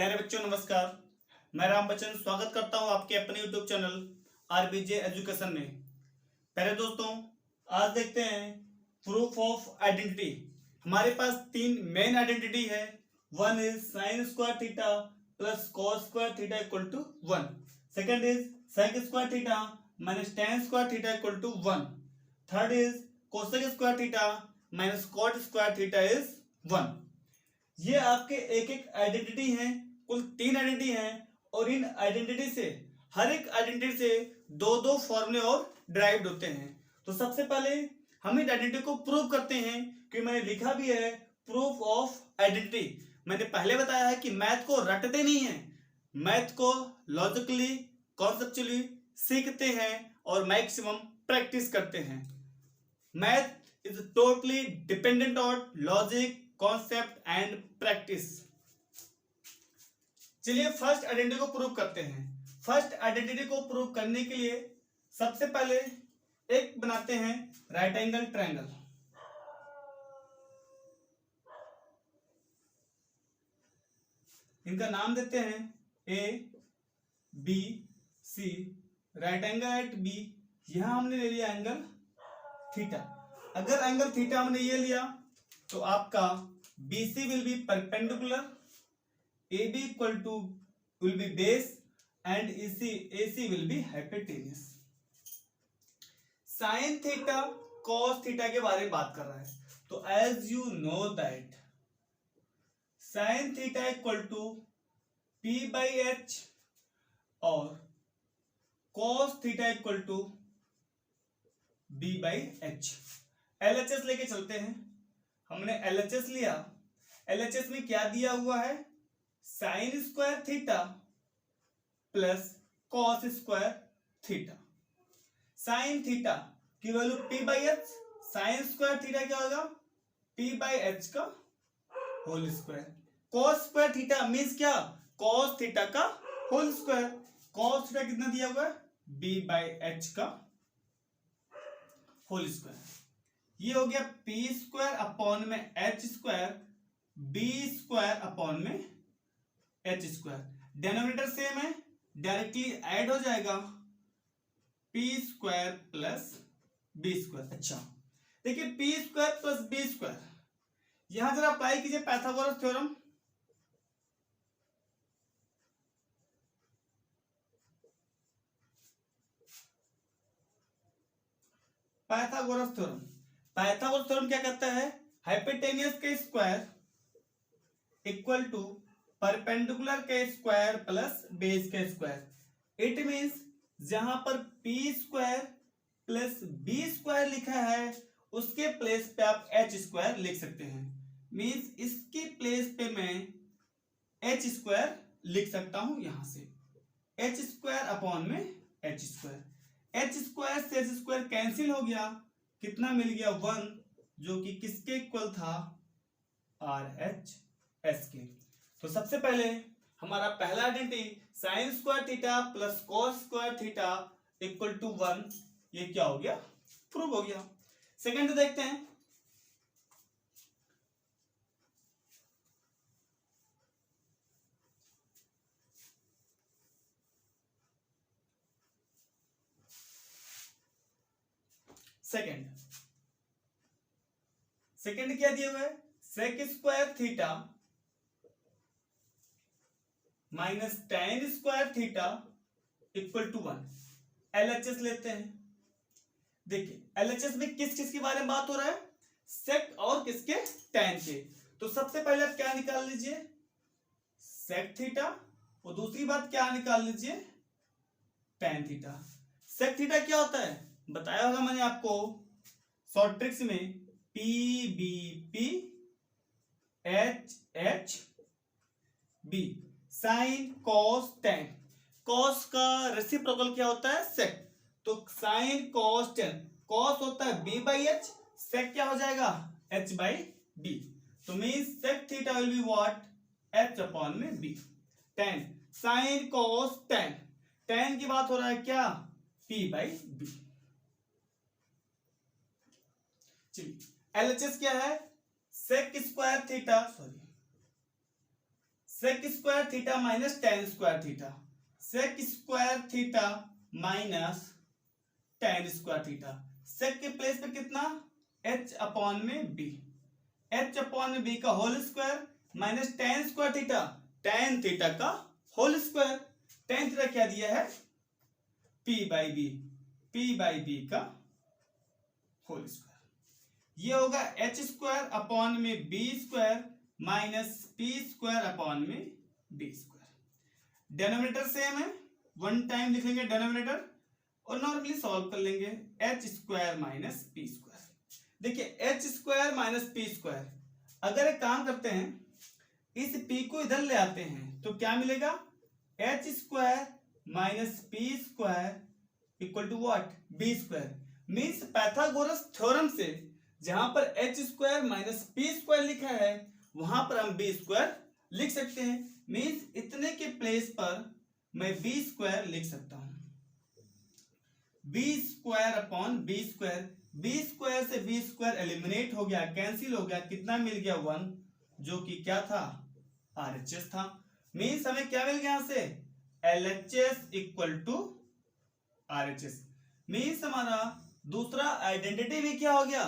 प्यारे बच्चों नमस्कार। मैं राम बच्चन स्वागत करता हूं आपके अपने YouTube चैनल आरबीजे एजुकेशन में। प्यारे दोस्तों, आज देखते हैं प्रूफ ऑफ आइडेंटिटी। हमारे पास तीन मेन आइडेंटिटी है। One is sine square theta plus cos square theta equal to 1। Second is sec square theta minus tan square theta equal to 1। Third is cosec square theta minus cot square theta is 1। ये आपके एक एक identity हैं, कुल तीन identity हैं। और इन identity से हर एक आइडेंटिटी से दो दो फॉर्मूले और डिराइव्ड होते हैं। तो सबसे पहले हम इन आइडेंटिटी को प्रूव करते हैं कि मैंने लिखा भी है प्रूफ ऑफ आइडेंटिटी। मैंने पहले बताया है कि मैथ को रटते नहीं है, मैथ को लॉजिकली कॉन्सेप्चुअली सीखते हैं और मैक्सिमम प्रैक्टिस करते हैं। Math is totally dependent on logic, concept and practice. चलिए फर्स्ट आइडेंटिटी को प्रूव करते हैं। फर्स्ट आइडेंटिटी को प्रूव करने के लिए सबसे पहले एक बनाते हैं राइट एंगल ट्रायंगल। इनका नाम देते हैं A B C. Right angle at B, यहां हमने ले लिया एंगल थीटा। अगर एंगल थीटा हमने ये लिया तो आपका BC will be perpendicular, AB equal to will be base and AC will be hypotenuse. Sine theta cos theta के बारे में बात कर रहा है। तो as you know that sine theta equal to P/H और cos theta equal to B/H। LHS लेके चलते हैं। हमने LHS लिया। LHS में क्या दिया हुआ है? Sine square theta plus cos square theta. Sine theta की value P/H, sine square theta क्या होगा? P/H का whole square. Cos square theta means क्या? कॉस थीटा का होल स्क्वायर। कॉस थीटा कितना दिया हुआ है? B/H का होल स्क्वायर। ये हो गया पी स्क्वायर अपॉन में H square, B square upon में एच स्क्वायर। डिनोमिनेटर सेम है, डायरेक्टली ऐड हो जाएगा P square plus B square. अच्छा देखिए, P square plus B square यहां जरा अप्लाई कीजिए Pythagoras theorem. Pythagoras theorem, Pythagoras theorem क्या कहता है? हाइपोटेन्यूस के स्क्वायर इक्वल टू परपेंडिकुलर के स्क्वायर प्लस बेस के स्क्वायर। इट मींस जहां पर P square plus B square लिखा है उसके प्लेस पे आप एच स्क्वायर लिख सकते हैं। मींस इसकी प्लेस पे मैं एच स्क्वायर लिख सकता हूं। यहां से एच स्क्वायर अपॉन में एच स्क्वायर। एच स्क्वायर से एच स्क्वायर कैंसिल हो गया, कितना मिल गया? 1, जो कि किसके इक्वल था? RHS के। तो सबसे पहले हमारा पहला identity sine square theta plus cos square theta equal to 1, ये क्या हो गया? प्रूव हो गया। सेकंड देखते हैं। सेकंड क्या दिया हुआ है? Sec square theta minus tan square theta equal to 1। LHS लेते हैं। देखिए LHS में किस किस के बारे में बात हो रहा है? सेक और किसके? टेन के। तो सबसे पहले आप क्या निकाल लीजिए? Sec theta. और दूसरी बात क्या निकाल लीजिए? Tan theta. सेक थीटा क्या होता है? बताया होगा मैंने आपको शॉर्ट ट्रिक्स में, PBP HHB, sign cos ten. Cos का रेसिप्रोकल क्या होता है? सेक। तो साइन कॉस टेन, कॉस होता है B/H, सेक क्या हो जाएगा? H/B। तो means sec theta will be what? H upon में B। Tan sine cos tan, tan की बात हो रहा है क्या? P/B। चलिए LHS क्या है? Sec square theta, sec square theta minus tan square theta, sec square theta minus tan square theta. Sec के प्लेस पे कितना, h अपॉन में b, h अपॉन में b का whole square minus tan square theta, tan theta का whole square. Tan theta क्या दिया है, p by b, p by b का होल स्क्वायर। ये होगा h स्क्वायर अपॉन में b square minus p square upon में b स्क्वायर। डिनोमिनेटर सेम है, वन टाइम लिखेंगे डिनोमिनेटर और नॉर्मली सॉल्व कर लेंगे, h square minus p square. देखिए h square minus p square, अगर एक काम करते हैं इस p को इधर ले आते हैं तो क्या मिलेगा, h square minus p square equal to what, b square. Means Pythagoras theorem से जहां पर h square minus p square लिखा है वहां पर हम b स्क्वायर लिख सकते हैं। मींस इतने के प्लेस पर मैं b स्क्वायर लिख सकता हूं, b square upon b square. b square से b स्क्वायर एलिमिनेट हो गया, कैंसिल हो गया, कितना मिल गया, 1, जो कि क्या था, RHS था। मींस हमें क्या मिल गया यहां से, LHS equal to RHS। Means हमारा दूसरा आइडेंटिटी भी क्या हो गया,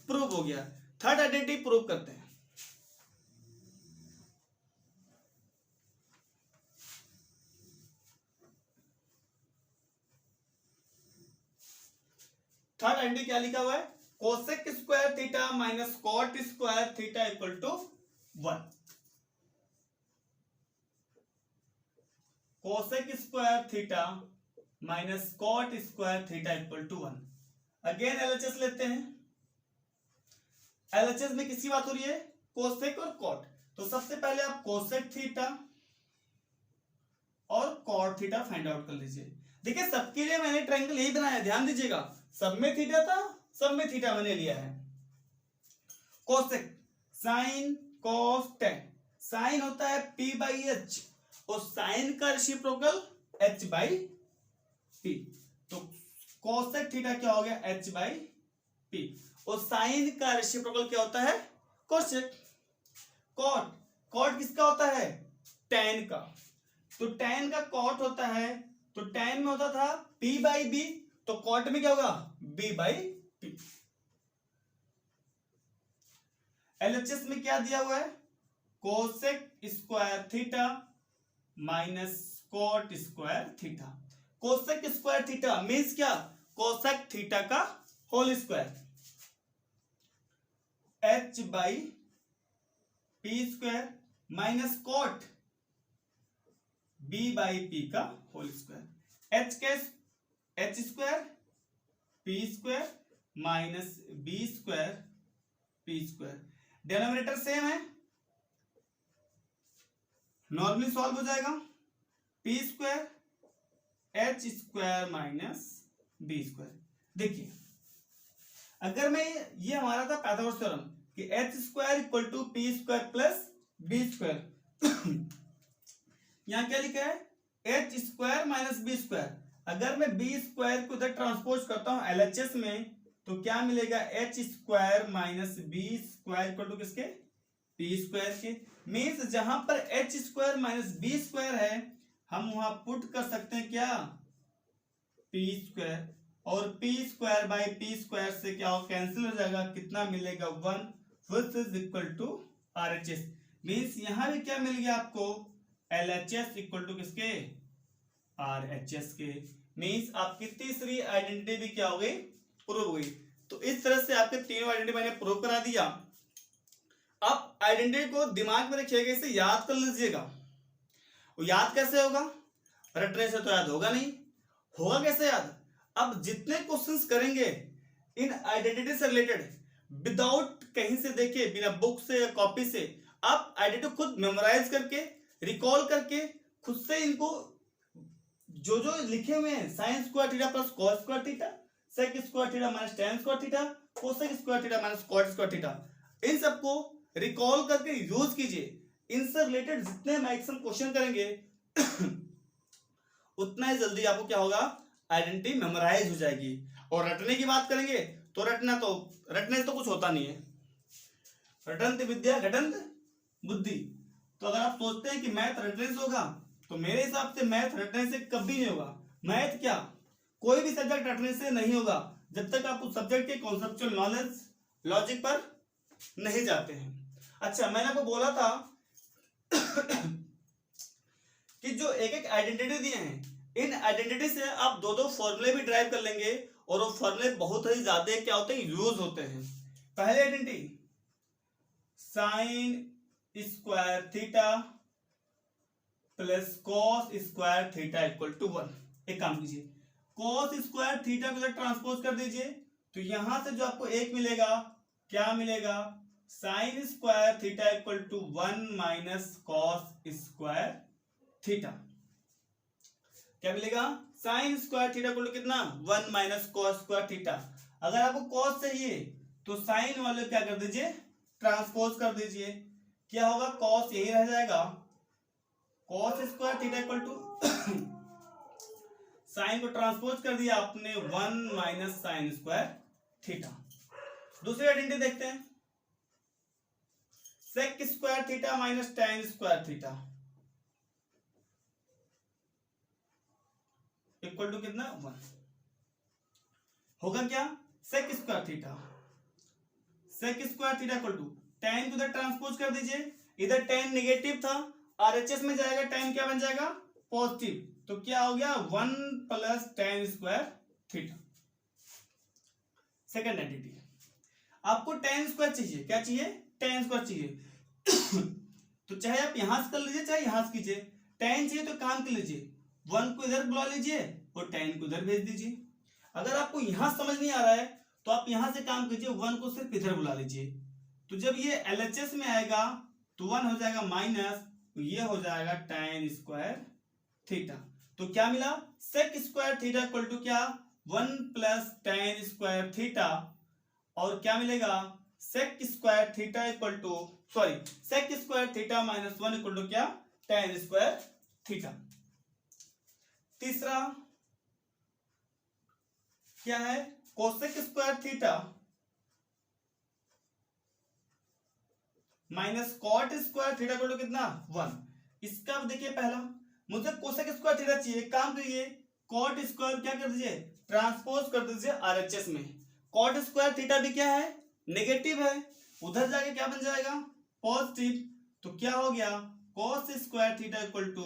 प्रूव हो गया। थर्ड आइडेंटिटी प्रूव करते हैं। थर्ड आइडेंटिटी क्या लिखा हुआ है, cosec square theta minus cot square theta equal to 1। Cosec square theta minus cot square theta equal to 1। Again LHS लेते हैं। एलएचएस में किसकी बात हो रही है, कोसेक और कॉट। तो सबसे पहले आप कोसेक थीटा और कॉट थीटा फाइंड आउट कर लीजिए। देखिए सबके लिए मैंने ट्रायंगल यही बनाया, ध्यान दीजिएगा, सब में थीटा था, सब में थीटा मैंने लिया है। Cosec sine cos tan, sine होता है p बाई एच और साइन का रेसिप्रोकल h बाई p, तो कोसेक थीटा क्या हो गया, h बाई p, और साइन का रेसिप्रोकल क्या होता है, कोसेक। कॉट, कॉट किसका होता है, टेन का, तो टेन का कॉट होता है, तो टेन में होता था p बाई b, तो कॉट में क्या होगा, b बाई p। एलएचएस में क्या दिया हुआ है, cosec square theta minus cot square theta. Cosec square theta means क्या, कोसेक थीटा का whole square, h by p square minus cot b by p का होल स्क्वायर। h के h square p square minus b square p square. Denominator same है, normally solve हो जाएगा, p square h square minus b square. देखिए अगर मैं, ये हमारा था पाइथागोरस थ्योरम कि h square equal to p square plus b square. यहां क्या लिखा है, h square minus b square. अगर मैं b स्क्वायर को इधर ट्रांसपोज करता हूं LHS में तो क्या मिलेगा, h square minus b square equal to किसके, p स्क्वायर के। मीन्स जहां पर h square minus b square है हम वहां पुट कर सकते हैं क्या, p स्क्वायर, और p square by p square से क्या हो, कैंसिल हो जाएगा, कितना मिलेगा, 1, which is equal to RHS। Means यहां भी क्या मिल गया आपको, LHS इक्वल टू किसके, RHS के। मीन्स आपकी तीसरी आइडेंटिटी भी क्या हो गई, प्रूव हो गई। तो इस तरह से आपके तीनों आइडेंटिटी मैंने प्रूव करा दिया। अब आइडेंटिटी को दिमाग में रखिएगा, इसे याद कर लीजिएगा। वो याद कैसे होगा, रटने से तो याद होगा नहीं, होगा कैसे याद, अब जितने क्वेश्चंस करेंगे इन आइडेंटिटी से रिलेटेड विदाउट कहीं से देखे, बिना बुक से या कॉपी से, आप आइडेंटिटी खुद मेमोराइज करके, रिकॉल करके, खुद से इनको जो जो लिखे हुए हैं, sine square theta plus cos square theta, sec square theta minus tan square theta, cosec square theta minus cot square theta, इन सबको रिकॉल करके यूज कीजिए। इनसे रिलेटेड जितने मैक्सिमम क्वेश्चन करेंगे उतना ही जल्दी आपको क्या होगा, आइडेंटिटी मेमोराइज हो जाएगी। और रटने की बात करेंगे तो रटने से तो कुछ होता नहीं है, रटंत विद्या घटंत बुद्धि। तो अगर आप सोचते हैं कि मैथ रटने से होगा, तो मेरे हिसाब से मैथ रटने से कभी नहीं होगा। मैथ क्या, कोई भी सब्जेक्ट रटने से नहीं होगा जब तक आप उस सब्जेक्ट के कॉन्सेप्चुअल नॉलेज, लॉजिक पर नहीं जाते हैं। अच्छा, मैंने आपको बोला था कि जो एक एक आइडेंटिटी दिए हैं, इन आइडेंटिटी से आप दो दो फॉर्मूले भी ड्राइव कर लेंगे, और वो फॉर्मूले बहुत ही ज्यादा क्या होते हैं, यूज होते हैं। पहले identity sine square theta plus cos square theta equal to 1। एक काम कीजिए, कॉस स्क्वायर थीटा को ट्रांसपोज कर दीजिए, तो यहां से जो आपको एक मिलेगा, क्या मिलेगा, sine square theta equal to 1 minus cos square theta. क्या मिलेगा, sine square theta equal to कितना, 1 माइनस कॉस स्क्वायर थीटा। अगर आपको कॉस चाहिए तो साइन वाले क्या कर दीजिए, ट्रांसपोज कर दीजिए, क्या होगा, कॉस यही रह जाएगा, cos square theta equal to sine को ट्रांसपोज कर दिया आपने 1 माइनस साइन स्क्वायर थीटा। दूसरी आइडेंटिटी देखते हैं, sec square theta minus tan square theta equal to कितना, 1 होगा। क्या, sec square theta equal to tan को इधर ट्रांसपोज कर दीजिए, इधर tan नेगेटिव था, RHS में जाएगा, tan क्या बन जाएगा, पॉजिटिव, तो क्या हो गया, 1 plus tan square theta. Second identity, आपको tan स्क्वायर चाहिए, क्या चाहिए, tan स्क्वायर चाहिए तो चाहे आप यहां से कर लीजिए चाहे यहां से कीजिए। tan चाहिए तो काम कर लीजिए, 1 को इधर बुला लीजिए और tan को इधर भेज दीजिए। अगर आपको यहां समझ नहीं आ रहा है तो आप यहां से काम कीजिए, 1 को सिर्फ इधर बुला लीजिए, तो जब ये LHS में आएगा तो 1 हो जाएगा माइनस, तो ये हो जाएगा tan स्क्वायर थीटा। तो क्या मिला, sec square theta equal to क्या, 1 प्लस tan स्क्वायर थीटा, और क्या मिलेगा, sec square theta equal to sec square theta minus 1 equal to क्या, tan स्क्वायर थीटा। तीसरा क्या है, cosec square theta minus cot square theta equal to कितना, 1। इसका देखिए, पहला मुझे कोसेक स्क्वायर थीटा चाहिए, काम करिए, कॉट स्क्वायर क्या कर दीजिए, ट्रांसपोज कर दीजिए RHS में। कॉट स्क्वायर थीटा भी क्या है, नेगेटिव है, उधर जाके क्या बन जाएगा, पॉजिटिव, तो क्या हो गया, cos square theta equal to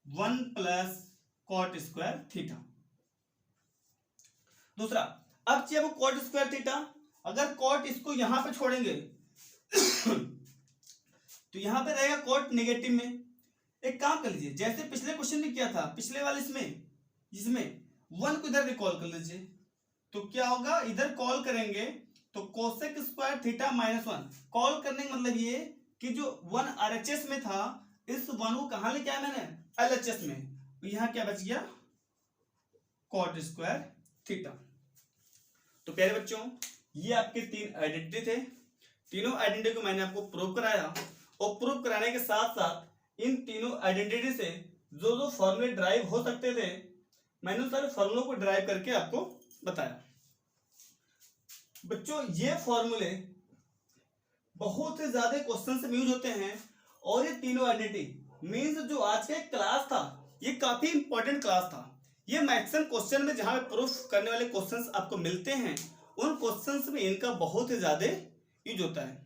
1 plus cot square theta. दूसरा, अब चाहिए वो कॉट स्क्वायर थीटा, अगर कॉट इसको यहां पे छोड़ेंगे तो यहां पे रहेगा कॉट नेगेटिव में। एक काम कर लीजिए, जैसे पिछले क्वेश्चन में किया था, पिछले वाले इसमें 1 को इधर रिकॉल कर लीजिए, तो क्या होगा, इधर कॉल करेंगे तो cosec square theta minus 1, call करने का मतलब ये कि जो 1 RHS में था, इस 1 को कहां लेके आया मैंने, LHS में, तो यहां क्या बच गया, कॉट स्क्वायर थीटा। तो प्यारे बच्चों, ये आपके 3 आइडेंटिटी थे, तीनों आइडेंटिटी को मैंने आपको प्रूव कराया, और प्रूव कराने के साथ साथ इन तीनों आइडेंटिटी से जो जो फॉर्मूले ड्राइव हो सकते थे, मैंने उन सारे फॉर्मूलों को ड्राइव करके आपको बताया। बच्चों, ये फॉर्मूले बहुत ही ज्यादा क्वेश्चन में यूज होते हैं, और ये तीनों आइडेंटिटी मींस जो आज का क्लास था, ये काफी इंपॉर्टेंट क्लास था। ये मैक्सिमम क्वेश्चन में जहां प्रूफ करने वाले क्वेश्चंस आपको मिलते हैं, उन क्वेश्चंस में इनका बहुत ही ज्यादा यूज होता है।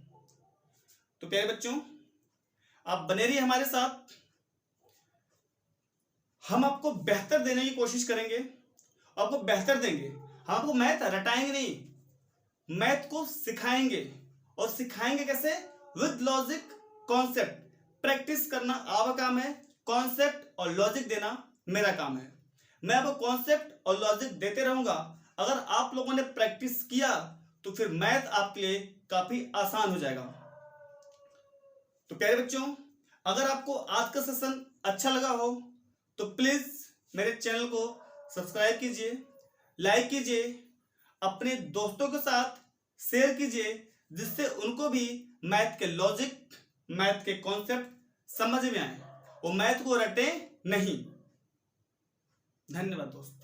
तो प्यारे बच्चों, आप बने रहिए हमारे साथ, हम आपको बेहतर देने की कोशिश करेंगे, आपको बेहतर देंगे। हम आपको मैथ रटाएंगे नहीं, मैथ को सिखाएंगे, और सिखाएंगे कैसे, विद लॉजिक, कॉन्सेप्ट। प्रैक्टिस करना आपका काम है, कॉन्सेप्ट और लॉजिक देना मेरा काम है। मैं आपको कॉन्सेप्ट और लॉजिक देते रहूंगा। अगर आप लोगों ने प्रैक्टिस किया तो फिर मैथ आपके लिए काफी आसान हो जाएगा। तो प्यारे बच्चों, अगर आपको आज का सेशन अच्छा लगा हो तो प्लीज मेरे चैनल को सब्सक्राइब कीजिए, लाइक कीजिए, अपने दोस्तों के साथ शेयर कीजिए, जिससे उनको भी मैथ के लॉजिक, मैथ के कॉन्सेप्ट समझ में आए, वो मैथ को रटे नहीं। धन्यवाद दोस्तों।